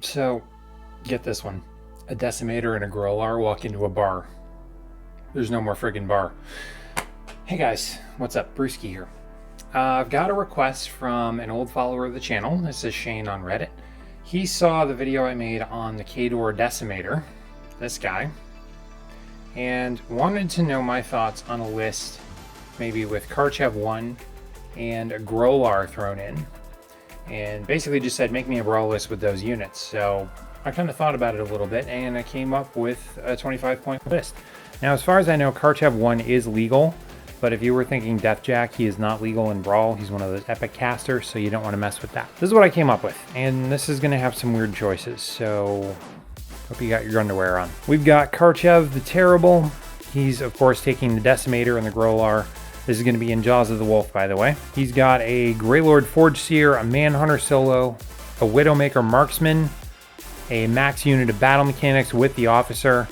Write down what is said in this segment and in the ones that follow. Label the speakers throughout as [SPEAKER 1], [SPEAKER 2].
[SPEAKER 1] So, get this one. A Decimator and a Grolar walk into a bar. There's no more friggin' bar. Hey guys, what's up? Brewski here. I've got a request from an old follower of the channel. This is Shane on Reddit. He saw the video I made on the Khador Decimator, this guy, and wanted to know my thoughts on a list, maybe with Karchev1 and a Grolar thrown in. And basically just said, make me a brawl list with those units. So I kind of thought about it a little bit, and I came up with a 25-point list. Now, as far as I know, Karchev1 is legal, but if you were thinking Deathjack, he is not legal in Brawl. He's one of those epic casters, so you don't want to mess with that. This is what I came up with, and this is going to have some weird choices, so hope you got your underwear on. We've got Karchev the Terrible. He's, of course, taking the Decimator and the Grolar. This is going to be in Jaws of the Wolf, by the way. He's got a Greylord Forge Seer, a Manhunter Solo, a Widowmaker Marksman, a max unit of battle mechanics with the officer,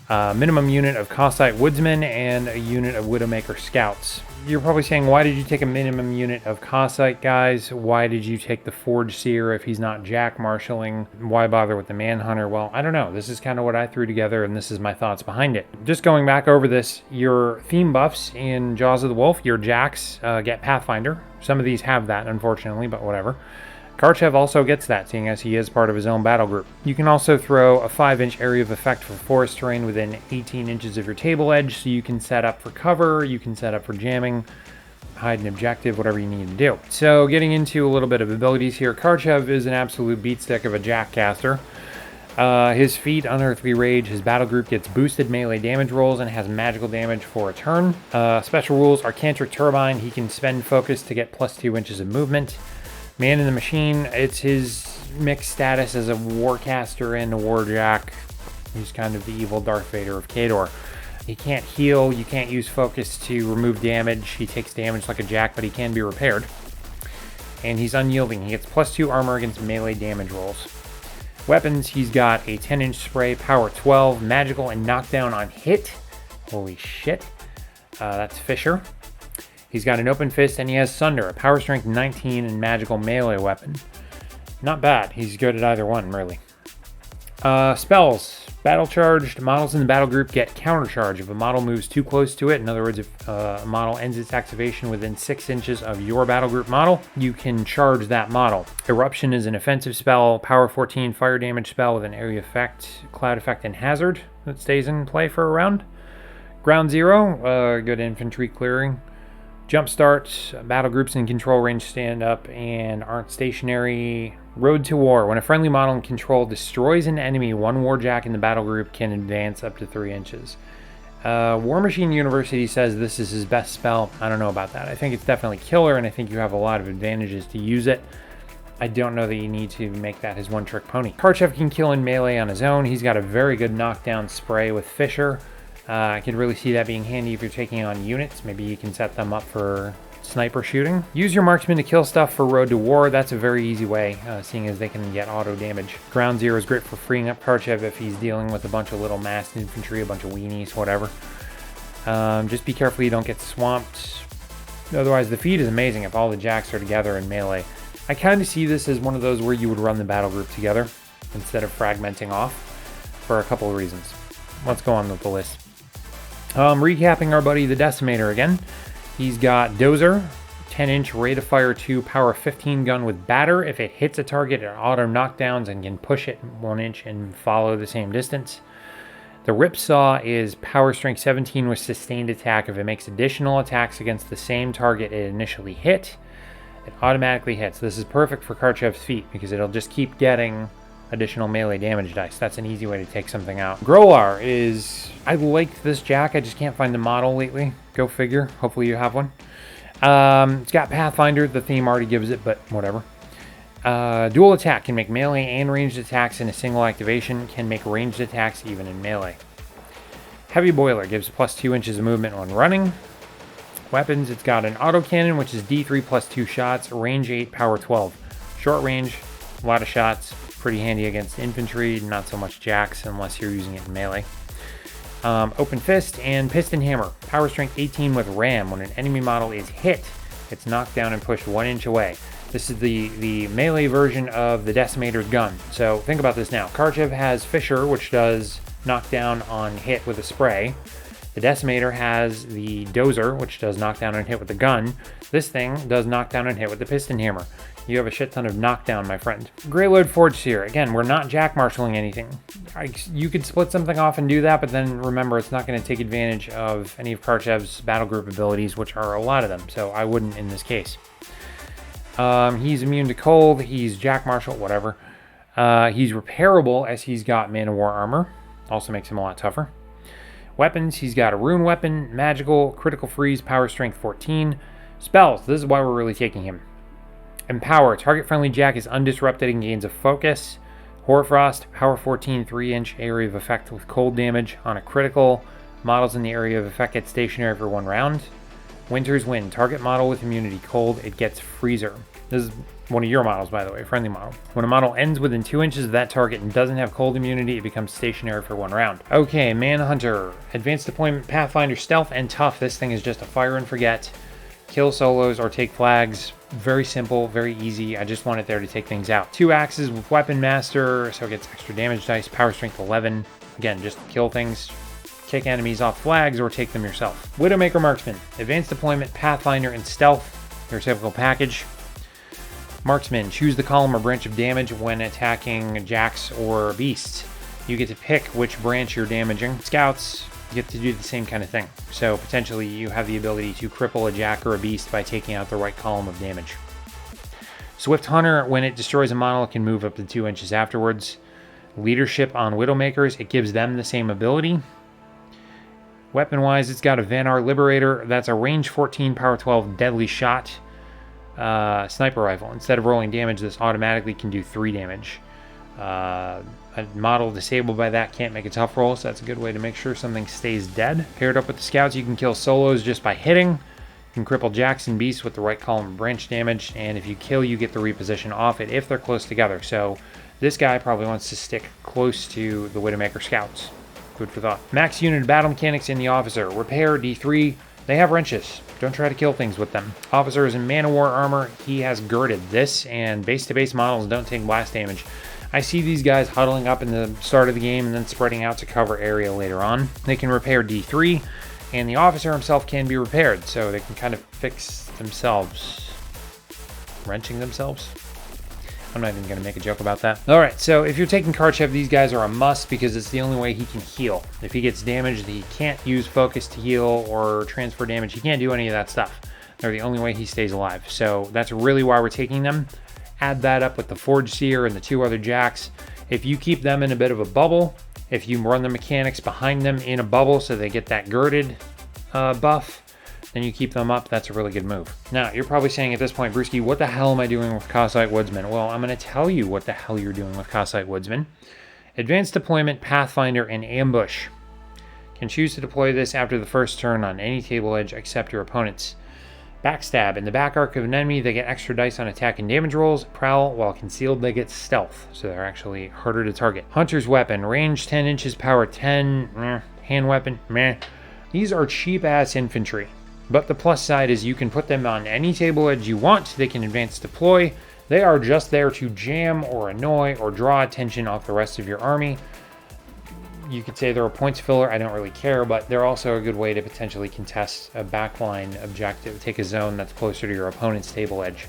[SPEAKER 1] a minimum unit of Cossite Woodsman, and a unit of Widowmaker Scouts. You're probably saying, why did you take a minimum unit of Cossite, guys? Why did you take the Forge Seer if he's not Jack marshalling? Why bother with the Manhunter? Well, I don't know. This is kind of what I threw together, and this is my thoughts behind it. Just going back over this, your theme buffs in Jaws of the Wolf, your Jacks get Pathfinder. Some of these have that, unfortunately, but whatever. Karchev also gets that, seeing as he is part of his own battle group. You can also throw a 5-inch area of effect for forest terrain within 18 inches of your table edge, so you can set up for cover, you can set up for jamming, hide an objective, whatever you need to do. So getting into a little bit of abilities here, Karchev is an absolute beatstick of a Jack caster. His feat, Unearthly Rage, his battle group gets boosted melee damage rolls and has magical damage for a turn. Special rules are Cantric Turbine, he can spend focus to get plus 2 inches of movement. Man in the Machine, it's his mixed status as a Warcaster and a Warjack. He's kind of the evil Darth Vader of Khador. He can't heal, you can't use focus to remove damage. He takes damage like a Jack, but he can be repaired. And he's unyielding. He gets plus 2 armor against melee damage rolls. Weapons, he's got a 10-inch spray, power 12, magical and knockdown on hit. Holy shit. That's Fisher. He's got an open fist, and he has Sunder, a power strength 19 and magical melee weapon. Not bad. He's good at either one, really. Spells. Battle charged. Models in the battle group get counter charge if a model moves too close to it. In other words, if a model ends its activation within 6 inches of your battle group model, you can charge that model. Eruption is an offensive spell, power 14 fire damage spell with an area effect, cloud effect, and hazard that stays in play for a round. Ground Zero, good infantry clearing. Jumpstart, battle groups in control range stand up and aren't stationary. Road to War. When a friendly model in control destroys an enemy, one Warjack in the battle group can advance up to 3 inches. War Machine University says this is his best spell. I don't know about that. I think it's definitely killer, and I think you have a lot of advantages to use it. I don't know that you need to make that his one-trick pony. Karchev can kill in melee on his own. He's got a very good knockdown spray with Fisher. I could really see that being handy if you're taking on units. Maybe you can set them up for sniper shooting. Use your marksman to kill stuff for Road to War. That's a very easy way, seeing as they can get auto damage. Ground Zero is great for freeing up Karchev if he's dealing with a bunch of little massed infantry, a bunch of weenies, whatever. Just be careful you don't get swamped. Otherwise, the feat is amazing if all the Jacks are together in melee. I kind of see this as one of those where you would run the battle group together instead of fragmenting off for a couple of reasons. Let's go on with the list. Recapping our buddy the Decimator again. He's got Dozer, 10-inch rate of fire 2, power 15 gun with batter. If it hits a target, it auto knockdowns and can push it 1 inch and follow the same distance. The Ripsaw is power strength 17 with sustained attack. If it makes additional attacks against the same target it initially hit, it automatically hits. This is perfect for Karchev's feat because it'll just keep getting additional melee damage dice. That's an easy way to take something out. Grolar is... I like this Jack. I just can't find the model lately. Go figure. Hopefully you have one. It's got Pathfinder. The theme already gives it, but whatever. Dual attack. Can make melee and ranged attacks in a single activation. Can make ranged attacks even in melee. Heavy Boiler gives plus 2 inches of movement when running. Weapons. It's got an autocannon, which is D3 plus 2 shots. Range 8, power 12. Short range. A lot of shots. Pretty handy against infantry, not so much Jacks unless you're using it in melee. Open Fist and Piston Hammer. Power strength 18 with Ram. When an enemy model is hit, it's knocked down and pushed 1 inch away. This is the melee version of the Decimator's gun. So think about this now. Karchev has Fisher, which does knockdown on hit with a spray. The Decimator has the Dozer, which does knockdown and hit with the gun. This thing does knockdown and hit with the piston hammer. You have a shit ton of knockdown, my friend. Greyload Forged here. Again, we're not jack marshalling anything. You could split something off and do that, but then remember, it's not going to take advantage of any of Karchev's battle group abilities, which are a lot of them, so I wouldn't in this case. He's immune to cold. He's jack marshal, whatever. He's repairable as he's got Man of War armor. Also makes him a lot tougher. Weapons, he's got a rune weapon, magical, critical freeze, power strength 14. Spells, this is why we're really taking him. Empower, target friendly jack is undisrupted and gains a focus. Hoarfrost, power 14, 3-inch area of effect with cold damage on a critical. Models in the area of effect get stationary for 1 round. Winter's Wind, target model with immunity cold, it gets freezer. This is one of your models, by the way, friendly model. When a model ends within 2 inches of that target and doesn't have cold immunity, it becomes stationary for 1 round. Okay, Manhunter, advanced deployment, Pathfinder, stealth, and tough. This thing is just a fire and forget. Kill solos or take flags. Very simple, very easy. I just want it there to take things out. 2 axes with Weapon Master, so it gets extra damage dice. Power strength 11. Again, just kill things, kick enemies off flags, or take them yourself. Widowmaker Marksman, advanced deployment, Pathfinder, and stealth. Your typical package. Marksman, choose the column or branch of damage when attacking jacks or beasts. You get to pick which branch you're damaging. Scouts, you get to do the same kind of thing. So potentially you have the ability to cripple a jack or a beast by taking out the right column of damage. Swift Hunter, when it destroys a model, it can move up to 2 inches afterwards. Leadership on Widowmakers, it gives them the same ability. Weapon-wise, it's got a Vanar Liberator. That's a range 14, power 12, deadly shot. Sniper rifle. Instead of rolling damage, this automatically can do 3 damage. A model disabled by that can't make a tough roll, so that's a good way to make sure something stays dead. Paired up with the scouts, you can kill solos just by hitting. You can cripple jacks and beasts with the right column branch damage, and if you kill, you get the reposition off it if they're close together. So this guy probably wants to stick close to the Widowmaker scouts. Food for thought. Max unit battle mechanics in the officer. Repair D3. They have wrenches. Don't try to kill things with them. Officer is in Man of War armor. He has girded. This and base-to-base models don't take blast damage. I see these guys huddling up in the start of the game and then spreading out to cover area later on. They can repair D3, and the officer himself can be repaired, so they can kind of fix themselves. Wrenching themselves? I'm not even going to make a joke about that. Alright, so if you're taking Karchev, these guys are a must because it's the only way he can heal. If he gets damaged, he can't use focus to heal or transfer damage. He can't do any of that stuff. They're the only way he stays alive. So that's really why we're taking them. Add that up with the Forge Seer and the 2 other jacks. If you keep them in a bit of a bubble, if you run the mechanics behind them in a bubble so they get that girded buff, then you keep them up. That's a really good move. Now, you're probably saying at this point, Brewski, what the hell am I doing with Cossite Woodsman? Well, I'm going to tell you what the hell you're doing with Cossite Woodsman. Advanced Deployment, Pathfinder, and Ambush. Can choose to deploy this after the first turn on any table edge except your opponent's. Backstab. In the back arc of an enemy, they get extra dice on attack and damage rolls. Prowl. While concealed, they get stealth, so they're actually harder to target. Hunter's Weapon. Range 10 inches, power 10. Meh. Hand weapon. Meh. These are cheap-ass infantry. But the plus side is you can put them on any table edge you want. They can advance deploy. They are just there to jam or annoy or draw attention off the rest of your army. You could say they're a points filler. I don't really care, but they're also a good way to potentially contest a backline objective. Take a zone that's closer to your opponent's table edge.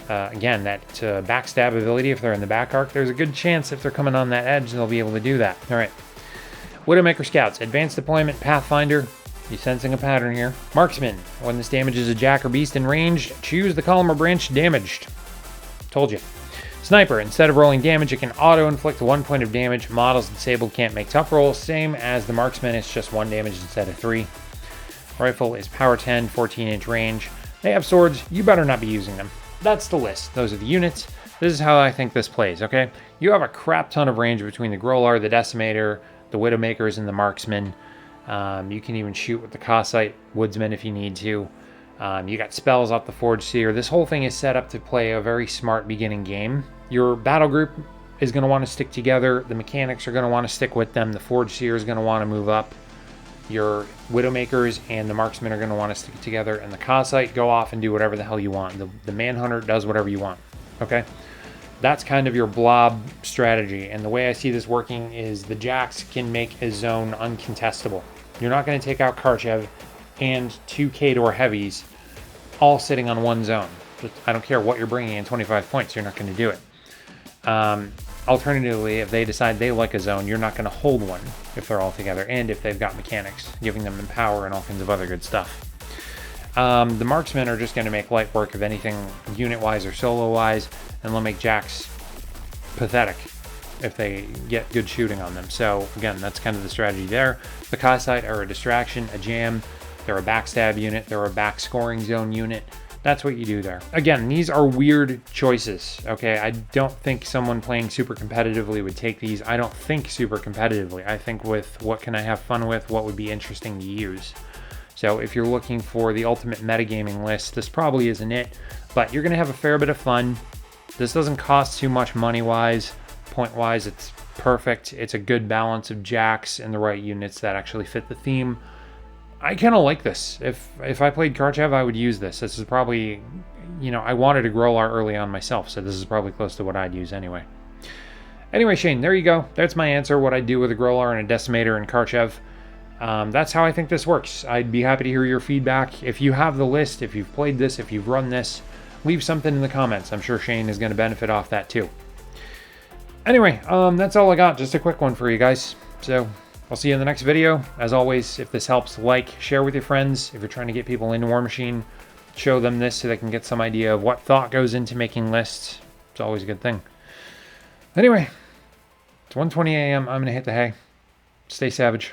[SPEAKER 1] Again, that backstab ability, if they're in the back arc, there's a good chance if they're coming on that edge, they'll be able to do that. All right. Widowmaker Scouts. Advanced Deployment, Pathfinder. You sensing a pattern here. Marksman. When this damages a jack or beast in range, choose the column or branch damaged. Told you. Sniper. Instead of rolling damage, it can auto-inflict 1 point of damage. Models disabled can't make tough rolls. Same as the Marksman, it's just 1 damage instead of 3. Rifle is power 10, 14-inch range. They have swords. You better not be using them. That's the list. Those are the units. This is how I think this plays, okay? You have a crap ton of range between the Grolar, the Decimator, the Widowmakers, and the Marksman. You can even shoot with the Cossite Woodsman if you need to. You got spells off the Forge Seer. This whole thing is set up to play a very smart beginning game. Your battle group is going to want to stick together. The mechanics are going to want to stick with them. The Forge Seer is going to want to move up. Your Widowmakers and the Marksmen are going to want to stick together, and the Kassite go off and do whatever the hell you want. The Manhunter does whatever you want, okay? That's kind of your blob strategy, and the way I see this working is the Jacks can make a zone uncontestable. You're not going to take out Karchev and 2 Khador heavies all sitting on one zone. I don't care what you're bringing in 25 points, you're not going to do it. Alternatively, if they decide they like a zone, you're not going to hold one if they're all together, and if they've got mechanics, giving them power and all kinds of other good stuff. The Marksmen are just going to make light work of anything unit-wise or solo-wise, and they'll make Jacks pathetic if they get good shooting on them. So, again, that's kind of the strategy there. The Kassite are a distraction, a jam. They're a backstab unit. They're a back scoring zone unit. That's what you do there. Again, these are weird choices, okay? I don't think someone playing super competitively would take these. I don't think super competitively. I think with what can I have fun with, what would be interesting to use. So if you're looking for the ultimate metagaming list, this probably isn't it, but you're going to have a fair bit of fun. This doesn't cost too much money-wise. Point-wise, it's perfect. It's a good balance of Jacks and the right units that actually fit the theme. I kind of like this. If I played Karchev, I would use this. This is probably, you know, I wanted a Grolar early on myself, so this is probably close to what I'd use anyway. Anyway, Shane, there you go. That's my answer, what I'd do with a Grolar and a Decimator and Karchev. That's how I think this works. I'd be happy to hear your feedback. If you have the list, if you've played this, if you've run this, leave something in the comments. I'm sure Shane is going to benefit off that too. Anyway, that's all I got. Just a quick one for you guys. So I'll see you in the next video. As always, if this helps, like, share with your friends. If you're trying to get people into War Machine, show them this so they can get some idea of what thought goes into making lists. It's always a good thing. Anyway, it's 1:20 a.m. I'm going to hit the hay. Stay savage.